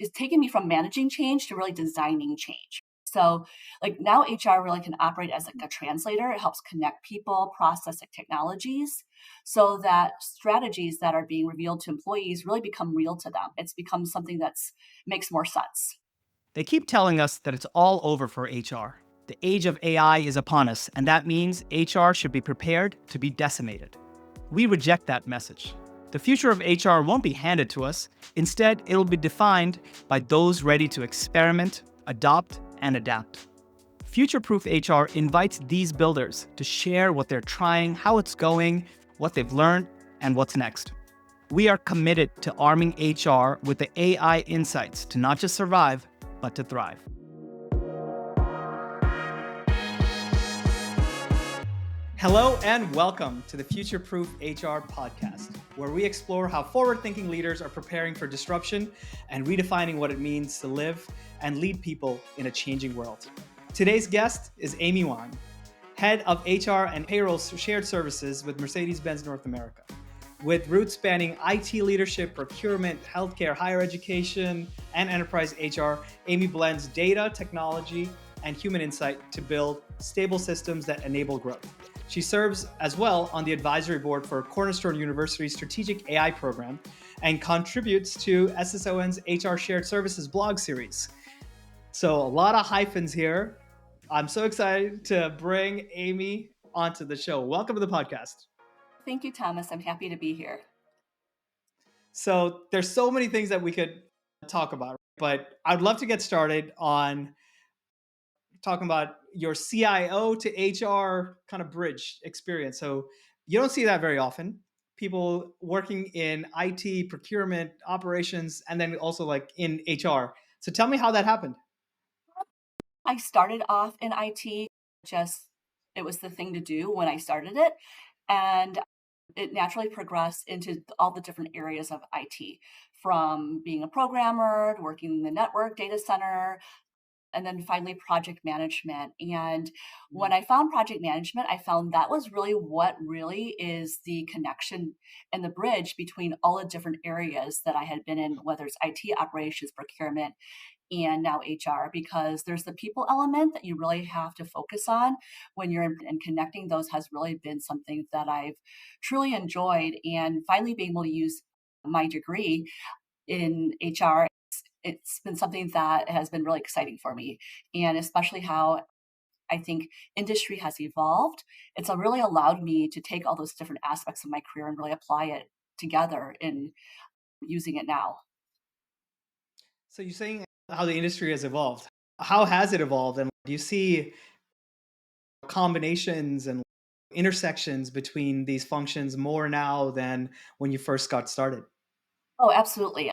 It's taken me from managing change to really designing change. So like now HR really can operate as like a translator. It helps connect people, process like technologies so that strategies that are being revealed to employees really become real to them. It's become something that's makes more sense. They keep telling us that it's all over for HR. The age of AI is upon us, and that means HR should be prepared to be decimated. We reject that message. The future of HR won't be handed to us. Instead, it'll be defined by those ready to experiment, adopt, and adapt. Future-Proof HR invites these builders to share what they're trying, how it's going, what they've learned, and what's next. We are committed to arming HR with the AI insights to not just survive, but to thrive. Hello and welcome to the Future-Proof HR podcast, where we explore how forward-thinking leaders are preparing for disruption and redefining what it means to live and lead people in a changing world. Today's guest is Amy Wang, head of HR and Payroll shared services with Mercedes-Benz North America. With roots spanning IT leadership, procurement, healthcare, higher education, and enterprise HR, Amy blends data, technology, and human insight to build stable systems that enable growth. She serves as well on the advisory board for Cornerstone University's strategic AI program and contributes to SSON's HR Shared Services blog series. So a lot of hyphens here. I'm so excited to bring Amy onto the show. Welcome to the podcast. Thank you, Thomas. I'm happy to be here. So there's so many things that we could talk about, but I'd love to get started on talking about your CIO to HR kind of bridge experience. So you don't see that very often. People working in IT, procurement, operations, and then also like in HR. So tell me how that happened. I started off in IT, just it was the thing to do when I started it. And it naturally progressed into all the different areas of IT, from being a programmer, to working in the network data center, and then finally project management. And when I found project management, I found that was really what really is the connection and the bridge between all the different areas that I had been in, whether it's IT operations, procurement, and now HR, because there's the people element that you really have to focus on when you're in, and connecting those has really been something that I've truly enjoyed. And finally being able to use my degree in HR, it's been something that has been really exciting for me. And especially how I think industry has evolved, it's really allowed me to take all those different aspects of my career and really apply it together in using it now. So you're saying how the industry has evolved. How has it evolved? And do you see combinations and intersections between these functions more now than when you first got started? Oh, absolutely.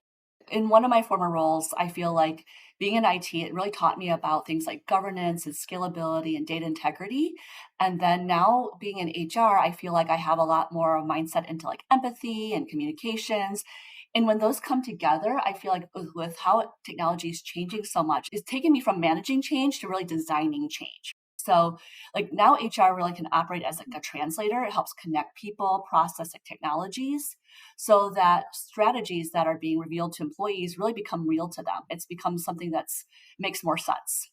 In one of my former roles, I feel like being in IT, it really taught me about things like governance and scalability and data integrity. And then now being in HR, I feel like I have a lot more mindset into like empathy and communications. And when those come together, I feel like with how technology is changing so much, it's taken me from managing change to really designing change. So like now HR really can operate as like a translator. It helps connect people, process like technologies so that strategies that are being revealed to employees really become real to them. It's become something that's makes more sense.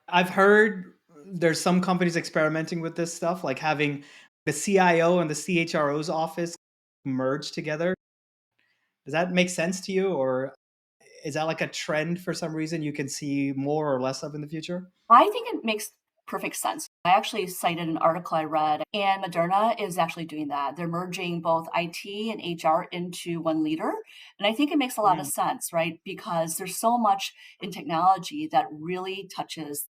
I've heard there's some companies experimenting with this stuff, like having the CIO and the CHRO's office merged together. Does that make sense to you, or is that like a trend for some reason you can see more or less of in the future? I think it makes perfect sense. I actually cited an article I read, and Moderna is actually doing that. They're merging both IT and HR into one leader. And I think it makes a lot of Mm. sense, right? Because there's so much in technology that really touches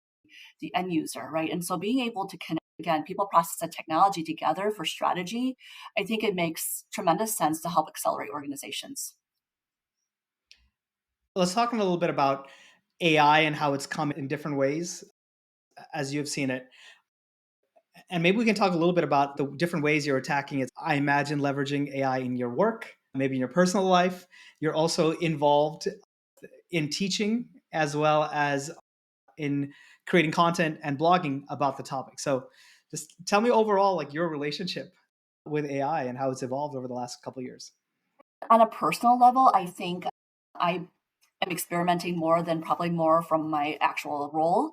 the end user, right? And so being able to connect, again, people, process, and technology together for strategy, I think it makes tremendous sense to help accelerate organizations. Let's talk a little bit about AI and how it's come in different ways as you've seen it. And maybe we can talk a little bit about the different ways you're attacking it. I imagine leveraging AI in your work, maybe in your personal life. You're also involved in teaching as well as in creating content and blogging about the topic. So just tell me overall like your relationship with AI and how it's evolved over the last couple of years. On a personal level, I think I am experimenting more than probably more from my actual role.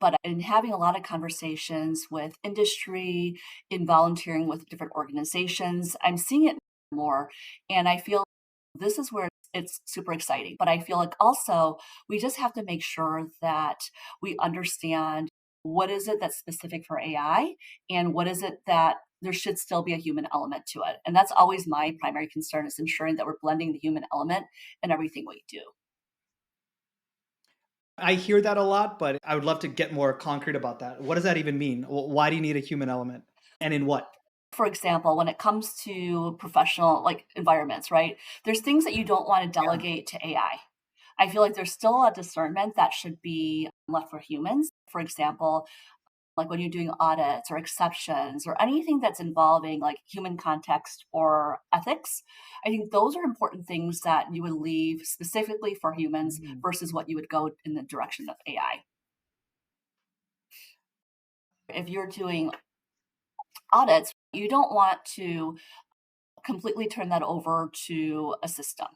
But in having a lot of conversations with industry, in volunteering with different organizations, I'm seeing it more. And I feel this is where it's super exciting. But I feel like also we just have to make sure that we understand what is it that's specific for AI and what is it that there should still be a human element to it. And that's always my primary concern is ensuring that we're blending the human element in everything we do. I hear that a lot, but I would love to get more concrete about that. What does that even mean? Why do you need a human element? And in what? For example, when it comes to professional like environments, right? There's things that you don't want to Yeah. delegate to AI. I feel like there's still a discernment that should be left for humans. For example, like when you're doing audits or exceptions or anything that's involving like human context or ethics, I think those are important things that you would leave specifically for humans Mm. versus what you would go in the direction of AI. If you're doing audits, you don't want to completely turn that over to a system.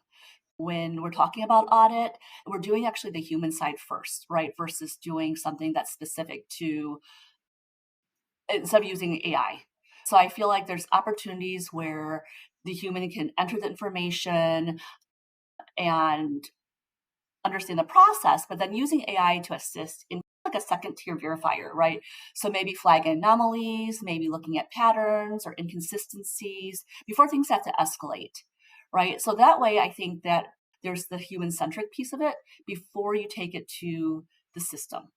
When we're talking about audit, we're doing actually the human side first, right? Versus doing something that's specific to instead of using AI. So I feel like there's opportunities where the human can enter the information and understand the process, but then using AI to assist in like a second tier verifier, right? So maybe flagging anomalies, maybe looking at patterns or inconsistencies before things have to escalate, right? So that way, I think that there's the human centric piece of it before you take it to the system.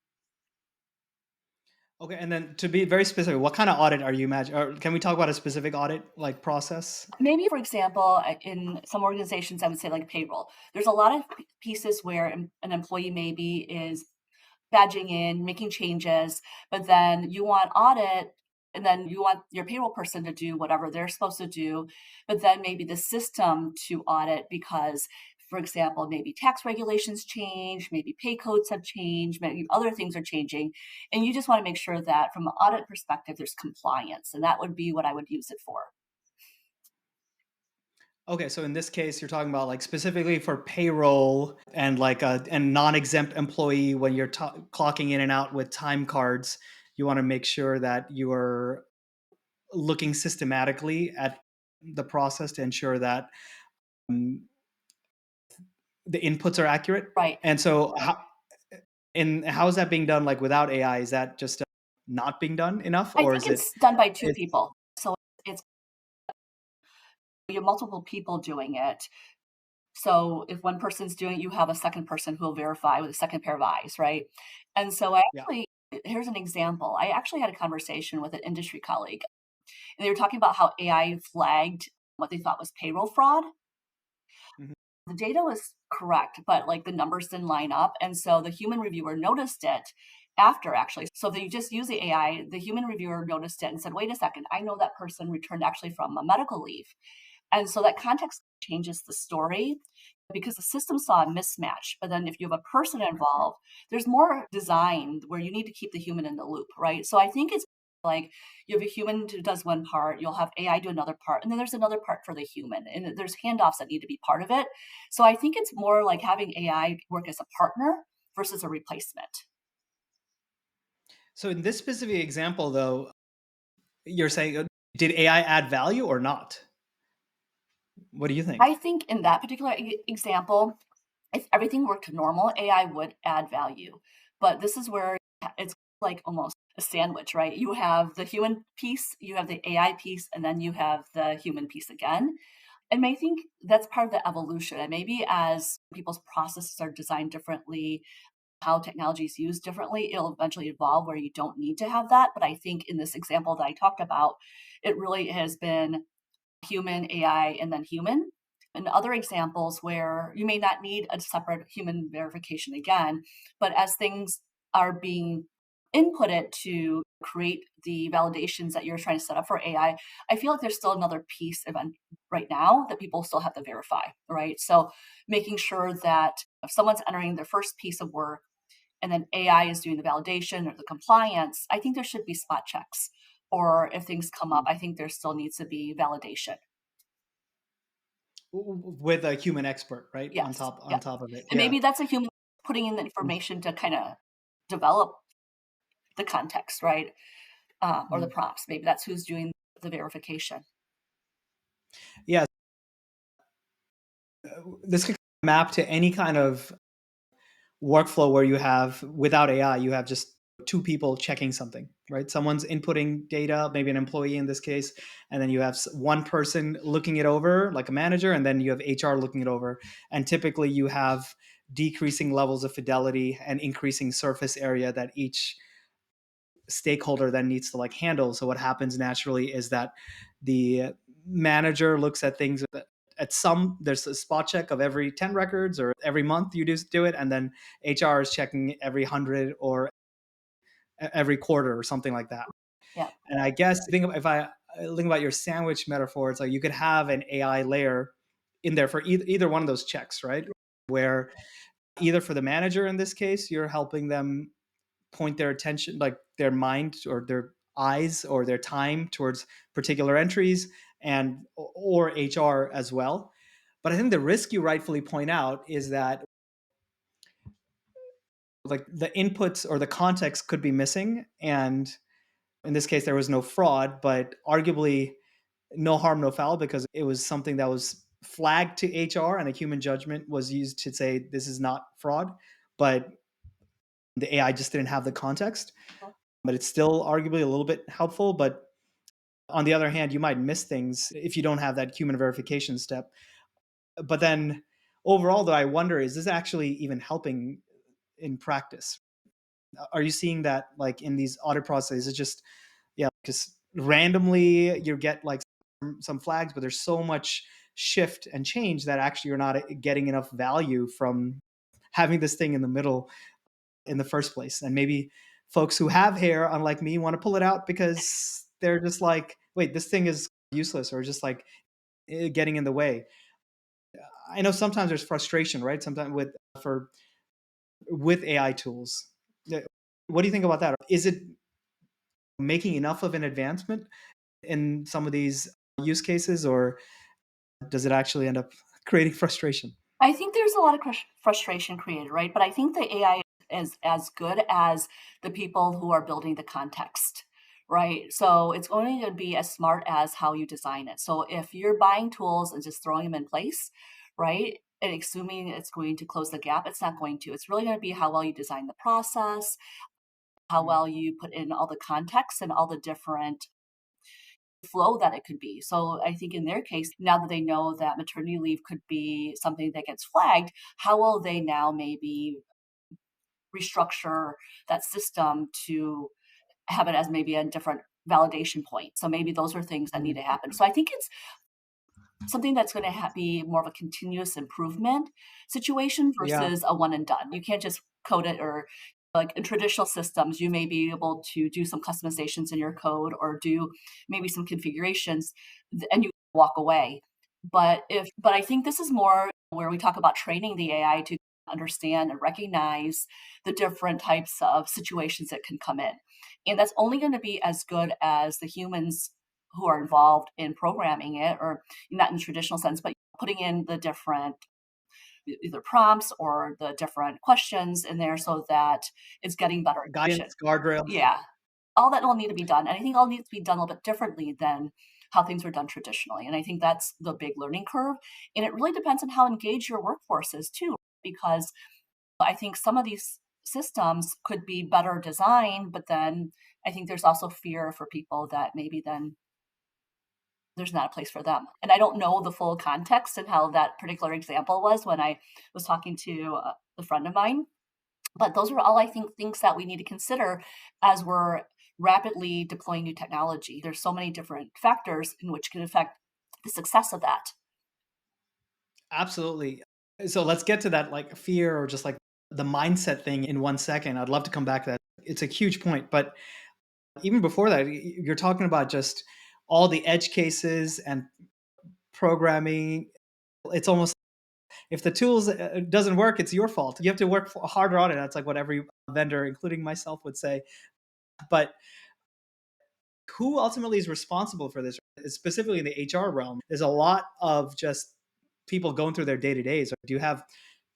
Okay, and then to be very specific, what kind of audit are you imagining? Or can we talk about a specific audit like process? Maybe, for example, in some organizations, I would say like payroll. There's a lot of pieces where an employee maybe is badging in, making changes, but then you want audit and then you want your payroll person to do whatever they're supposed to do, but then maybe the system to audit because, for example, maybe tax regulations change, maybe pay codes have changed, maybe other things are changing. And you just want to make sure that from an audit perspective, there's compliance. And that would be what I would use it for. Okay, so in this case, you're talking about like specifically for payroll and like a and non-exempt employee when you're clocking in and out with time cards, you want to make sure that you are looking systematically at the process to ensure that um, the inputs are accurate. Right. And so, how is that being done? Like without AI, is that just not being done enough, I or think is it? it's done by two It's people. So it's you have multiple people doing it. So if one person's doing it, you have a second person who will verify with a second pair of eyes, right? And so I yeah. actually here's an example. I actually had a conversation with an industry colleague, and they were talking about how AI flagged what they thought was payroll fraud. Mhm. The data was correct, but like the numbers didn't line up. And so the human reviewer noticed it after actually. So if you just use the AI, the human reviewer noticed it and said, wait a second, I know that person returned actually from a medical leave. And so that context changes the story because the system saw a mismatch. But then if you have a person involved, there's more design where you need to keep the human in the loop, right? So I think it's like you have a human who does one part, you'll have AI do another part, and then there's another part for the human. And there's handoffs that need to be part of it. So I think it's more like having AI work as a partner versus a replacement. So in this specific example, though, you're saying, did AI add value or not? What do you think? I think in that particular example, if everything worked normal, AI would add value. But this is where it's like almost a sandwich, right? You have the human piece, you have the AI piece, and then you have the human piece again. And I think that's part of the evolution. And maybe as people's processes are designed differently, how technology is used differently, it'll eventually evolve where you don't need to have that. But I think in this example that I talked about, it really has been human, AI, and then human. And other examples where you may not need a separate human verification again, but as things are being inputted to create the validations that you're trying to set up for AI, I feel like there's still another piece event right now that people still have to verify, right? So making sure that if someone's entering their first piece of work and then AI is doing the validation or the compliance, I think there should be spot checks. Or if things come up, I think there still needs to be validation. with a human expert, right? On Yes, top yeah. on top of it. And Yeah. maybe that's a human putting in the information to kinda develop the context, right? Or the Mm. prompts. Maybe that's who's doing the verification. Yeah. This could map to any kind of workflow where you have, without AI, you have just two people checking something, right? Someone's inputting data, maybe an employee in this case, and then you have one person looking it over, like a manager, and then you have HR looking it over. And typically you have decreasing levels of fidelity and increasing surface area that each stakeholder then needs to like handle. So what happens naturally is that the manager looks at things at some, there's a spot check of every 10 records, or every month you just do it, and then HR is checking every 100 or every quarter or something like that. Yeah. And I guess if I think about your sandwich metaphor, it's like you could have an AI layer in there for either one of those checks, right? Where either for the manager in this case, you're helping them point their attention, like their mind or their eyes or their time towards particular entries, and or HR as well. But I think the risk you rightfully point out is that like the inputs or the context could be missing, and in this case there was no fraud, but arguably no harm no foul, because it was something that was flagged to HR and a human judgment was used to say this is not fraud, but the AI just didn't have the context. But it's still arguably a little bit helpful. But on the other hand, you might miss things if you don't have that human verification step. But then overall, though, I wonder, is this actually even helping in practice? Are you seeing that like in these audit processes? It's just, yeah, because randomly you get like some flags, but there's so much shift and change that actually you're not getting enough value from having this thing in the middle in the first place. And maybe folks who have hair, unlike me, want to pull it out because they're just like, wait, this thing is useless, or just like getting in the way. I know sometimes there's frustration, right? Sometimes with AI tools. What do you think about that? Is it making enough of an advancement in some of these use cases, or does it actually end up creating frustration? I think there's a lot of frustration created, right? But I think the AI is as good as the people who are building the context, right? So it's only going to be as smart as how you design it. So if you're buying tools and just throwing them in place, right? And assuming it's going to close the gap, it's not going to. It's really going to be how well you design the process, how Mm. well you put in all the context and all the different flow that it could be. So I think in their case, now that they know that maternity leave could be something that gets flagged, how will they now maybe restructure that system to have it as maybe a different validation point? So maybe those are things that need Mm. to happen. So I think it's something that's going to be more of a continuous improvement situation Yeah. versus a one and done. You can't just code it, or like in traditional systems, you may be able to do some customizations in your code or do maybe some configurations and you walk away. But I think this is more where we talk about training the AI to understand and recognize the different types of situations that can come in. And that's only going to be as good as the humans who are involved in programming it, or not in the traditional sense, but putting in the different either prompts or the different questions in there so that it's getting better information. Guidance, guardrails. Yeah. All that will need to be done. And I think all needs to be done a little bit differently than how things were done traditionally. And I think that's the big learning curve. And it really depends on how engaged your workforce is too, because I think some of these systems could be better designed, but then I think there's also fear for people that maybe then there's not a place for them. And I don't know the full context and how that particular example was when I was talking to a friend of mine. But those are all, I think, things that we need to consider as we're rapidly deploying new technology. There's so many different factors in which can affect the success of that. Absolutely. So let's get to that like fear or just like the mindset thing in 1 second. I'd love to come back to that. It's a huge point. But even before that, you're talking about just all the edge cases and programming. It's almost, if the tools doesn't work, it's your fault. You have to work harder on it. That's like what every vendor, including myself, would say. But who ultimately is responsible for this? Specifically in the HR realm, there's a lot of just people going through their day to days? Do you have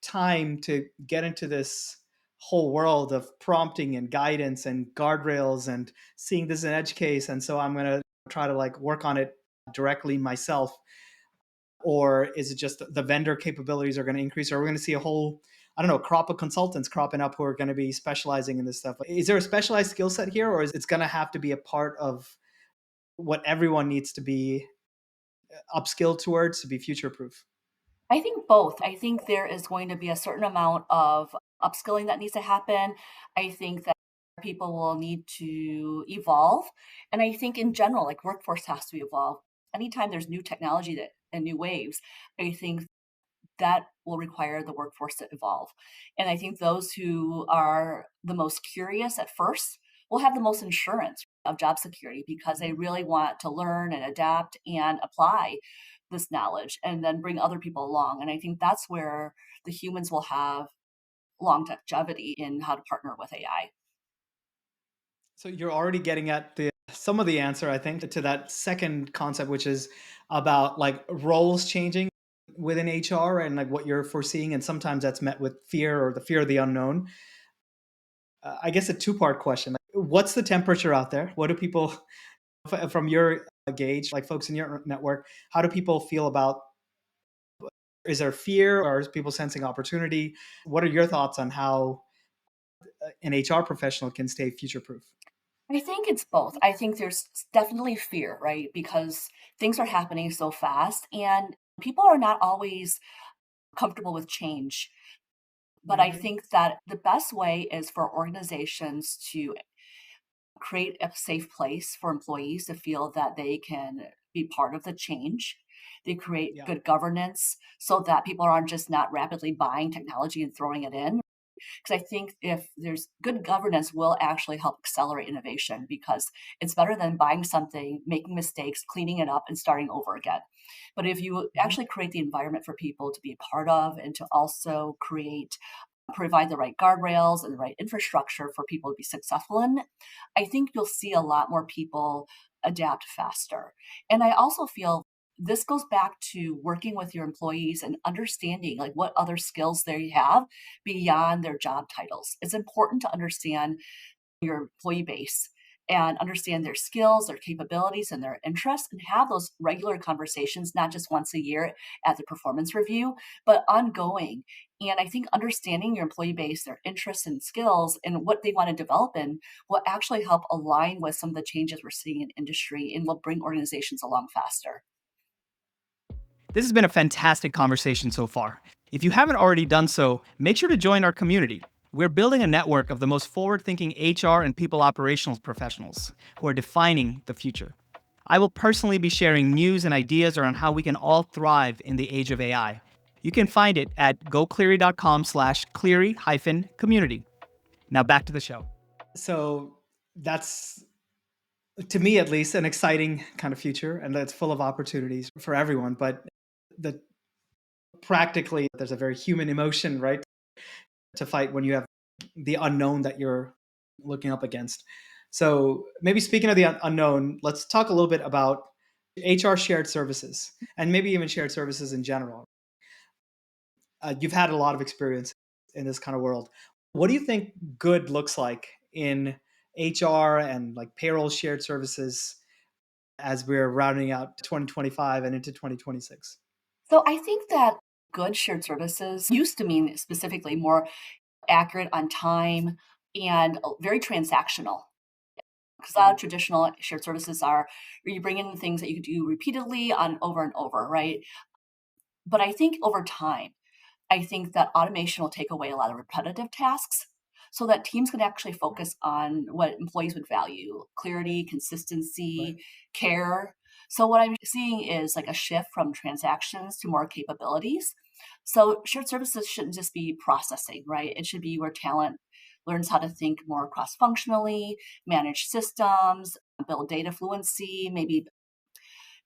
time to get into this whole world of prompting and guidance and guardrails and seeing this as an edge case? And so I'm going to try to like work on it directly myself. Or is it just the vendor capabilities are going to increase? Or we're going to see a whole, I don't know, crop of consultants cropping up who are going to be specializing in this stuff? Is there a specialized skill set here, or is it's going to have to be a part of what everyone needs to be upskilled towards to be future proof? I think both. I think there is going to be a certain amount of upskilling that needs to happen. I think that people will need to evolve. And I think in general, like workforce has to evolve. Anytime there's new technology that and new waves, I think that will require the workforce to evolve. And I think those who are the most curious at first will have the most insurance of job security because they really want to learn and adapt and apply this knowledge and then bring other people along. And I think that's where the humans will have longevity in how to partner with AI. So you're already getting at the some of the answer, I think, to that second concept, which is about like roles changing within HR and like what you're foreseeing. And sometimes that's met with fear or the fear of the unknown. I guess a two-part question. Like, what's the temperature out there? What do people, from your gauge, like folks in your network, how do people feel about, is there fear or is people sensing opportunity? What are your thoughts on how an HR professional can stay future-proof? I think it's both. I think there's definitely fear, right? Because things are happening so fast and people are not always comfortable with change. But I Mhm. think that the best way is for organizations to create a safe place for employees to feel that they can be part of the change. They create Yeah. good governance so that people aren't just not rapidly buying technology and throwing it in. Because I think if there's good governance will actually help accelerate innovation because it's better than buying something, making mistakes, cleaning it up, and starting over again. But if you Mhm. actually create the environment for people to be a part of and to also provide the right guardrails and the right infrastructure for people to be successful in, I think you'll see a lot more people adapt faster. And I also feel this goes back to working with your employees and understanding like what other skills they have beyond their job titles. It's important to understand your employee base and understand their skills, their capabilities, and their interests, and have those regular conversations, not just once a year at the performance review, but ongoing. And I think understanding your employee base, their interests and skills, and what they want to develop in will actually help align with some of the changes we're seeing in industry and will bring organizations along faster. This has been a fantastic conversation so far. If you haven't already done so, make sure to join our community. We're building a network of the most forward thinking HR and people operations professionals who are defining the future. I will personally be sharing news and ideas around how we can all thrive in the age of AI. You can find it at gocleary.com/Cleary-community. Now back to the show. So that's, to me at least, an exciting kind of future, and that's full of opportunities for everyone. But the practically, there's a very human emotion, right, to fight when you have the unknown that you're looking up against. So maybe speaking of the unknown, let's talk a little bit about HR shared services and maybe even shared services in general. You've had a lot of experience in this kind of world. What do you think good looks like in HR and like payroll shared services as we're rounding out 2025 and into 2026? So I think that good shared services used to mean specifically more accurate on time and very transactional. Because a lot of traditional shared services are where you bring in things that you do repeatedly on over and over, right? But I think over time, I think that automation will take away a lot of repetitive tasks so that teams can actually focus on what employees would value: clarity, Right. consistency, care. So, what I'm seeing is like a shift from transactions to more capabilities. So, shared services shouldn't just be processing, right? It should be where talent learns how to think more cross functionally, manage systems, build data fluency, maybe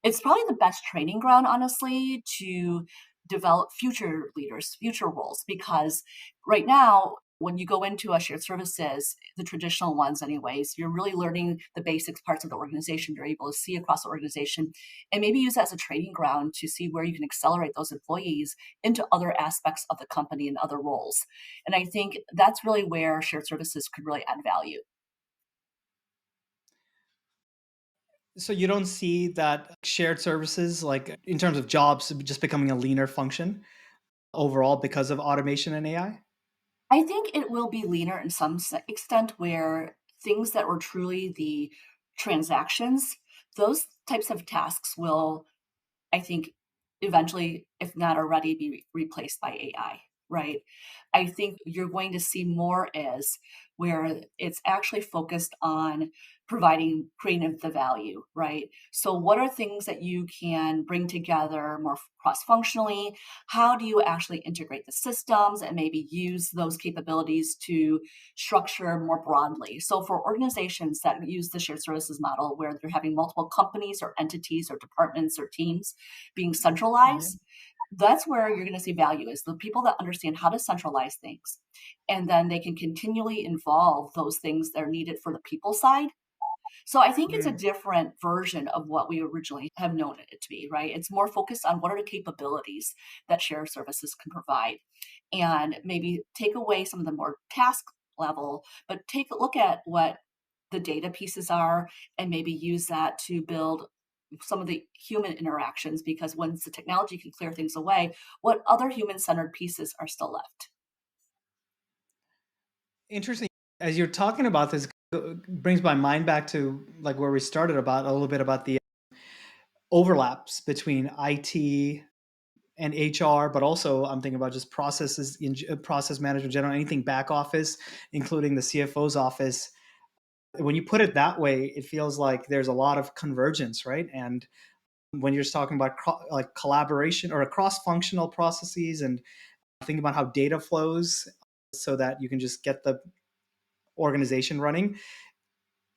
it's probably the best training ground, honestly, to develop future leaders, future roles, because right now when you go into a shared services, the traditional ones anyways, you're really learning the basics parts of the organization. You're able to see across the organization and maybe use that as a training ground to see where you can accelerate those employees into other aspects of the company and other roles. And I think that's really where shared services could really add value. So you don't see that shared services, like in terms of jobs, just becoming a leaner function overall because of automation and AI? I think it will be leaner in some extent where things that were truly the transactions, those types of tasks will, I think, eventually, if not already, be replaced by AI, right? I think you're going to see more as where it's actually focused on creating the value, right? So what are things that you can bring together more cross-functionally? How do you actually integrate the systems and maybe use those capabilities to structure more broadly? So for organizations that use the shared services model where they're having multiple companies or entities or departments or teams being centralized, Mhm. that's where you're going to see value is the people that understand how to centralize things. And then they can continually involve those things that are needed for the people side. So I think it's a Mm. different version of what we originally have known it to be, right? It's more focused on what are the capabilities that shared services can provide and maybe take away some of the more task level, but take a look at what the data pieces are and maybe use that to build some of the human interactions because once the technology can clear things away, what other human centered pieces are still left? Interesting. As you're talking about this, brings my mind back to like where we started about a little bit about the overlaps between IT and HR, but also I'm thinking about just processes in process management, general, anything back office, including the CFO's office. When you put it that way, it feels like there's a lot of convergence, right? And when you're just talking about like collaboration or cross-functional processes and thinking about how data flows so that you can just get the organization running,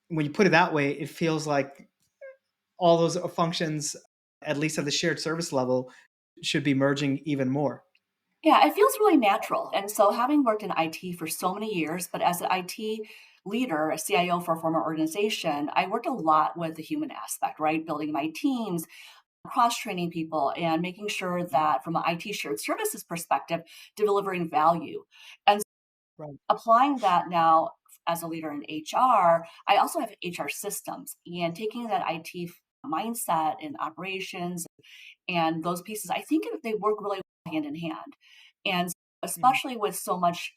when you put it that way, it feels like all those functions, at least at the shared service level, should be merging even more. Yeah, it feels really natural. And so, having worked in IT for so many years, but as an IT leader, a CIO for a former organization, I worked a lot with the human aspect, right? Building my teams, cross training people, and making sure Mhm. that from an IT shared services perspective, delivering value. And Right. applying that now as a leader in HR, I also have HR systems and taking that IT mindset and operations and those pieces, I think they work really well hand in hand. And Mm. especially with so much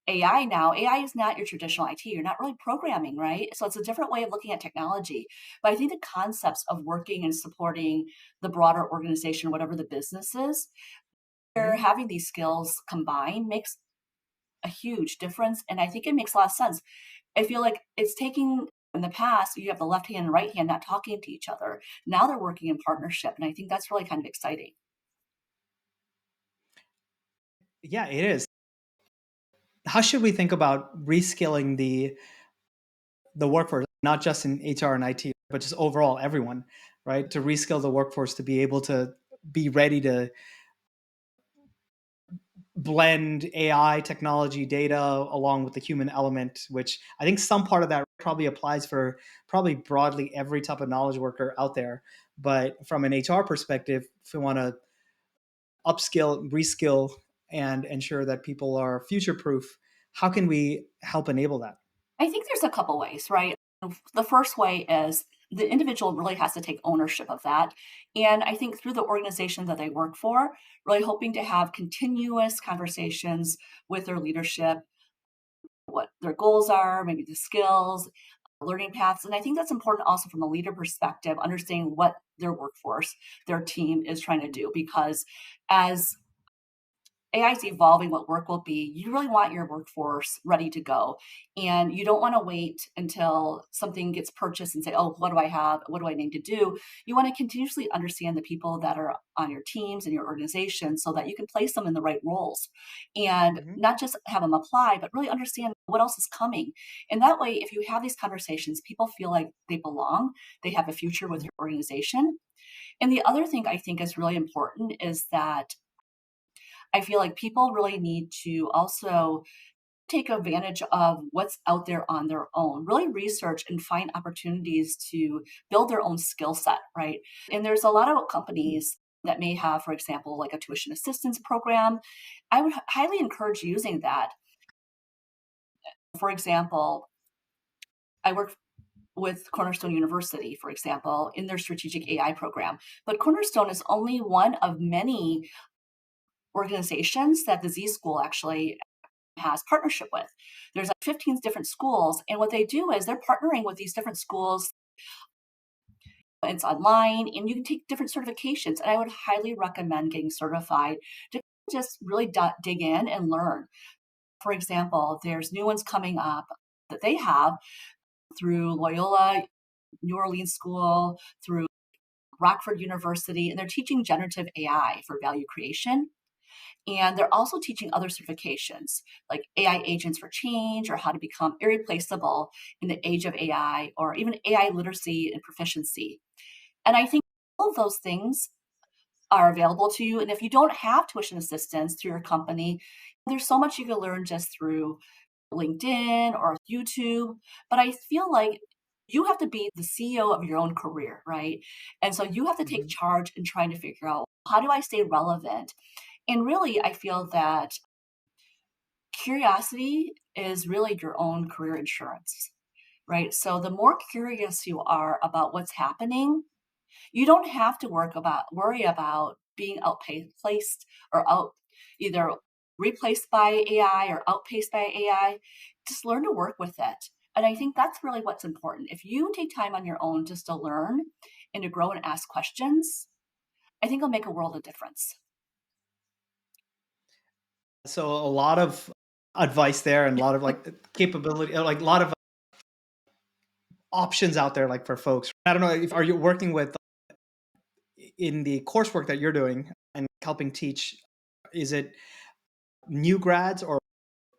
AI now, AI is not your traditional IT. You're not really programming, right? So it's a different way of looking at technology. But I think the concepts of working and supporting the broader organization, whatever the business is, where Mhm. having these skills combined makes a huge difference. And I think it makes a lot of sense. I feel like it's taking in the past, you have the left hand and right hand not talking to each other. Now they're working in partnership. And I think that's really kind of exciting. Yeah, it is. How should we think about reskilling the workforce, not just in HR and IT, but just overall everyone, right? To reskill the workforce to be able to be ready to blend AI technology data along with the human element, which I think some part of that probably applies for probably broadly every type of knowledge worker out there. But from an HR perspective, if we want to upskill, reskill, and ensure that people are future proof, how can we help enable that? I think there's a couple ways, right? The first way is the individual really has to take ownership of that. And I think through the organization that they work for, really hoping to have continuous conversations with their leadership, what their goals are, maybe the skills, learning paths. And I think that's important also from a leader perspective, understanding what their workforce, their team is trying to do. Because as AI is evolving what work will be. You really want your workforce ready to go. And you don't want to wait until something gets purchased and say, oh, what do I have? What do I need to do? You want to continuously understand the people that are on your teams and your organization so that you can place them in the right roles and Mhm. not just have them apply, but really understand what else is coming. And that way, if you have these conversations, people feel like they belong, they have a future with Mhm. your organization. And the other thing I think is really important is that I feel like people really need to also take advantage of what's out there on their own, really research and find opportunities to build their own skill set, right? And there's a lot of companies that may have, for example, like a tuition assistance program. I would highly encourage using that. For example, I work with Cornerstone University, for example, in their strategic AI program. But Cornerstone is only one of many organizations that the Z School actually has partnership with. There's like 15 different schools, and what they do is they're partnering with these different schools. It's online, and you can take different certifications. And I would highly recommend getting certified to just really dig in and learn. For example, there's new ones coming up that they have through Loyola New Orleans School, through Rockford University, and they're teaching generative AI for value creation. And they're also teaching other certifications like AI agents for change or how to become irreplaceable in the age of AI or even AI literacy and proficiency. And I think all of those things are available to you. And if you don't have tuition assistance through your company, there's so much you can learn just through LinkedIn or YouTube. But I feel like you have to be the CEO of your own career, right? And so you have to take Mhm. charge in trying to figure out, how do I stay relevant? And really, I feel that curiosity is really your own career insurance, right? So the more curious you are about what's happening, you don't have to worry about being outplaced or out either replaced by AI or outpaced by AI. Just learn to work with it. And I think that's really what's important. If you take time on your own just to learn and to grow and ask questions, I think it'll make a world of difference. So a lot of advice there and a lot of like capability, like a lot of options out there, like for folks. I don't know if are you working with in the coursework that you're doing and helping teach, is it new grads or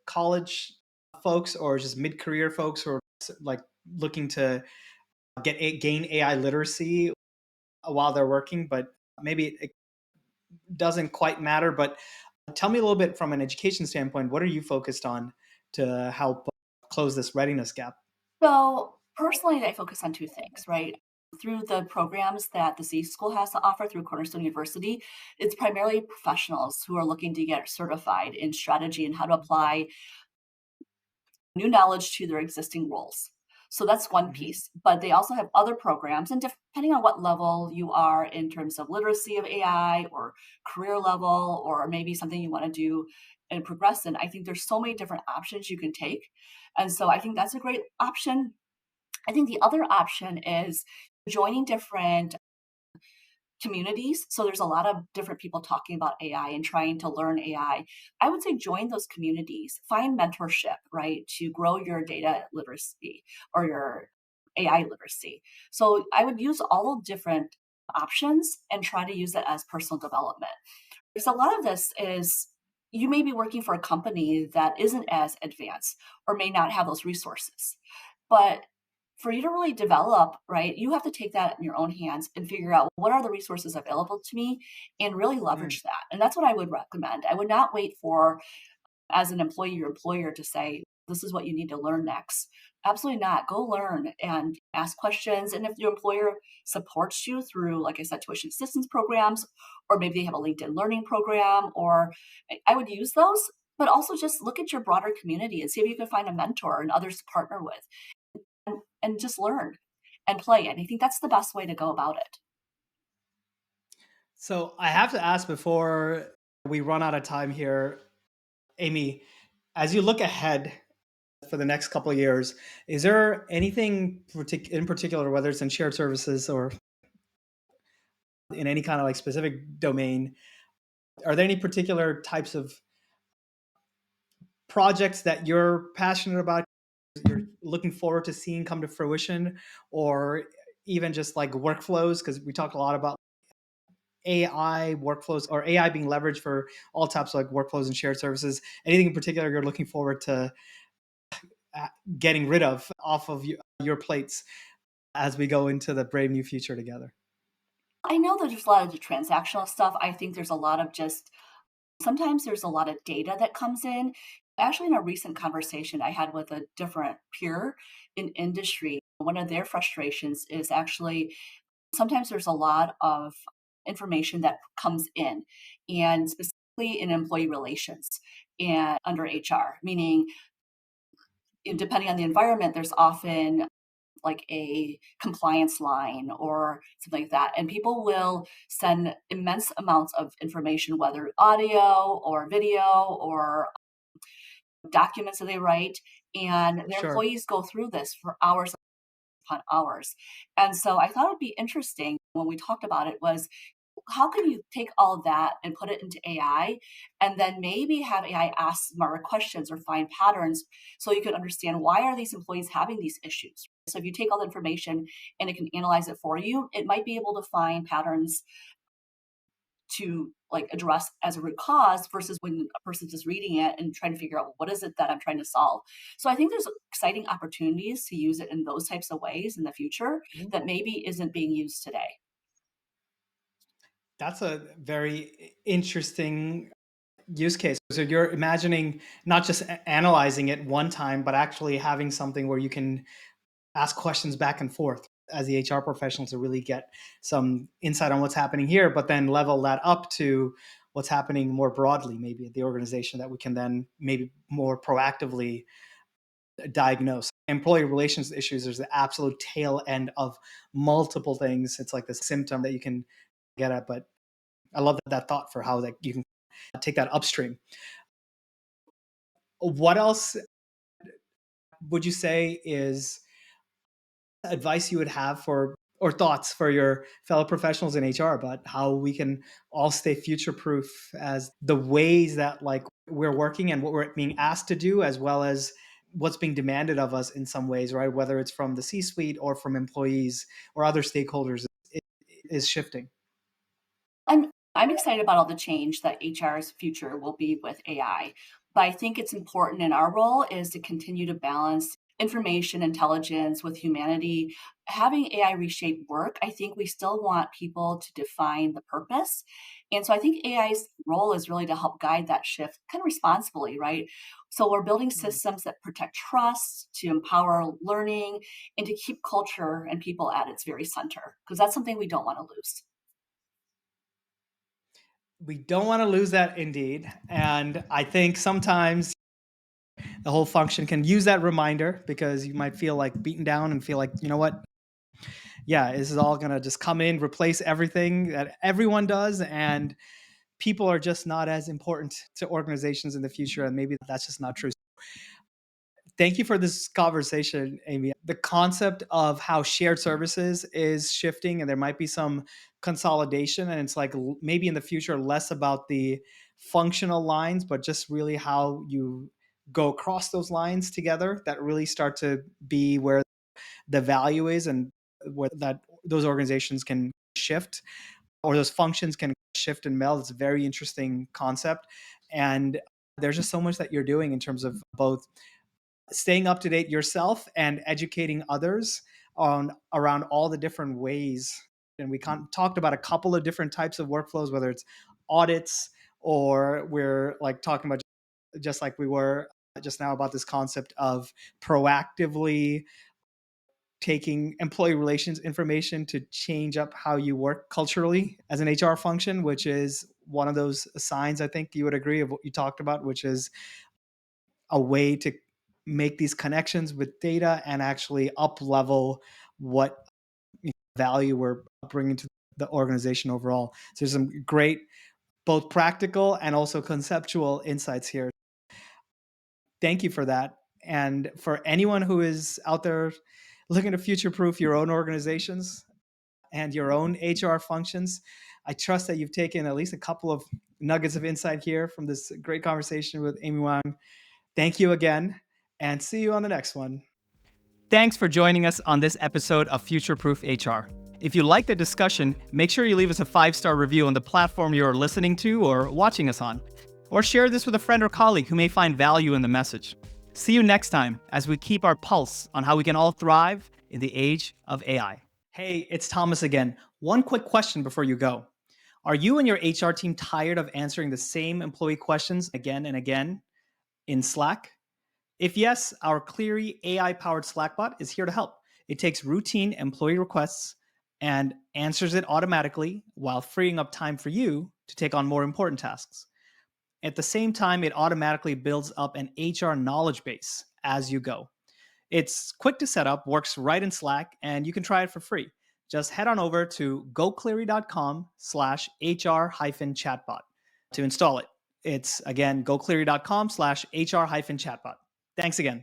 college folks or just mid-career folks who are like looking to gain AI literacy while they're working, but maybe it doesn't quite matter. But tell me a little bit from an education standpoint, what are you focused on to help close this readiness gap? So personally, I focus on two things, right? Through the programs that the Z School has to offer through Cornerstone University, it's primarily professionals who are looking to get certified in strategy and how to apply new knowledge to their existing roles. So that's one Mhm. piece. But they also have other programs, and depending on what level you are in terms of literacy of AI or career level, or maybe something you want to do and progress in, I think there's so many different options you can take. And so I think that's a great option. I think the other option is joining different communities. So there's a lot of different people talking about AI and trying to learn AI. I would say join those communities, find mentorship, right, to grow your data literacy or your AI literacy. So I would use all the different options and try to use it as personal development. Because a lot of this is you may be working for a company that isn't as advanced or may not have those resources. But for you to really develop, right, you have to take that in your own hands and figure out what are the resources available to me and really Mm. leverage that. And that's what I would recommend. I would not wait for, as an employee, your employer to say, this is what you need to learn next. Absolutely not. Go learn and ask questions. And if your employer supports you through, like I said, tuition assistance programs, or maybe they have a LinkedIn learning program, or I would use those. But also just look at your broader community and see if you can find a mentor and others to partner with and just learn and play. And I think that's the best way to go about it. So I have to ask before we run out of time here, Amy, as you look ahead for the next couple of years, is there anything in particular, whether it's in shared services or in any kind of like specific domain, are there any particular types of projects that you're passionate about, you're looking forward to seeing come to fruition, or even just like workflows? Because we talk a lot about AI workflows or AI being leveraged for all types of like workflows and shared services. Anything in particular you're looking forward to uh, getting rid of off of your plates as we go into the brave new future together? I know that there's a lot of the transactional stuff. I think there's a lot of just sometimes there's a lot of data that comes in. Actually, in a recent conversation I had with a different peer in industry, one of their frustrations is actually sometimes there's a lot of information that comes in, and specifically in employee relations and under HR, meaning depending on the environment, there's often like a compliance line or something like that. And people will send immense amounts of information, whether audio or video or documents that they write. And their Sure. employees go through this for hours upon hours. And so I thought it'd be interesting when we talked about it was how can you take all of that and put it into AI and then maybe have AI ask smarter questions or find patterns so you can understand why are these employees having these issues. So if you take all the information and it can analyze it for you, it might be able to find patterns to like address as a root cause versus when a person's just reading it and trying to figure out, well, what is it that I'm trying to solve. So I think there's exciting opportunities to use it in those types of ways in the future that maybe isn't being used today. That's a very interesting use case. So you're imagining not just analyzing it one time, but actually having something where you can ask questions back and forth as the HR professional to really get some insight on what's happening here, but then level that up to what's happening more broadly, maybe at the organization that we can then maybe more proactively diagnose. Employee relations issues, there's the absolute tail end of multiple things. It's like the symptom that you can get at, but I love that thought for how that you can take that upstream. What else would you say is advice you would have for or thoughts for your fellow professionals in HR about how we can all stay future proof as the ways that like we're working and what we're being asked to do, as well as what's being demanded of us in some ways, right? Whether it's from the C-suite or from employees or other stakeholders, it is shifting. I'm excited about all the change that HR's future will be with AI. But I think it's important in our role is to continue to balance information intelligence with humanity. Having AI reshape work, I think we still want people to define the purpose. And so I think AI's role is really to help guide that shift kind of responsibly, right? So we're building systems that protect trust, to empower learning, and to keep culture and people at its very center, because that's something we don't want to lose. We don't want to lose that indeed. And I think sometimes the whole function can use that reminder because you might feel like beaten down and feel like, you know what? Yeah, this is all going to just come in, replace everything that everyone does. And people are just not as important to organizations in the future. And maybe that's just not true. Thank you for this conversation, Amy. The concept of how shared services is shifting, and there might be some consolidation, and it's like maybe in the future less about the functional lines, but just really how you go across those lines together that really start to be where the value is and where that those organizations can shift or those functions can shift and meld. It's a very interesting concept. And there's just so much that you're doing in terms of both staying up to date yourself and educating others on around all the different ways. And we talked about a couple of different types of workflows, whether it's audits or we're like talking about just like we were just now about this concept of proactively taking employee relations information to change up how you work culturally as an HR function, which is one of those signs I think you would agree of what you talked about, which is a way to make these connections with data and actually up level what value we're bringing to the organization overall. So there's some great both practical and also conceptual insights here. Thank you for that. And for anyone who is out there looking to future proof your own organizations and your own HR functions, I trust that you've taken at least a couple of nuggets of insight here from this great conversation with Amy Wang. Thank you again, and see you on the next one. Thanks for joining us on this episode of Future Proof HR. If you like the discussion, make sure you leave us a 5-star review on the platform you're listening to or watching us on. Or share this with a friend or colleague who may find value in the message. See you next time as we keep our pulse on how we can all thrive in the age of AI. Hey, it's Thomas again. One quick question before you go. Are you and your HR team tired of answering the same employee questions again and again? in Slack? If yes, our Cleary AI powered Slack bot is here to help. It takes routine employee requests and answers it automatically while freeing up time for you to take on more important tasks. At the same time, it automatically builds up an HR knowledge base as you go. It's quick to set up, works right in Slack, and you can try it for free. Just head on over to gocleary.com/HR-chatbot to install it. It's again, gocleary.com/HR-chatbot. Thanks again.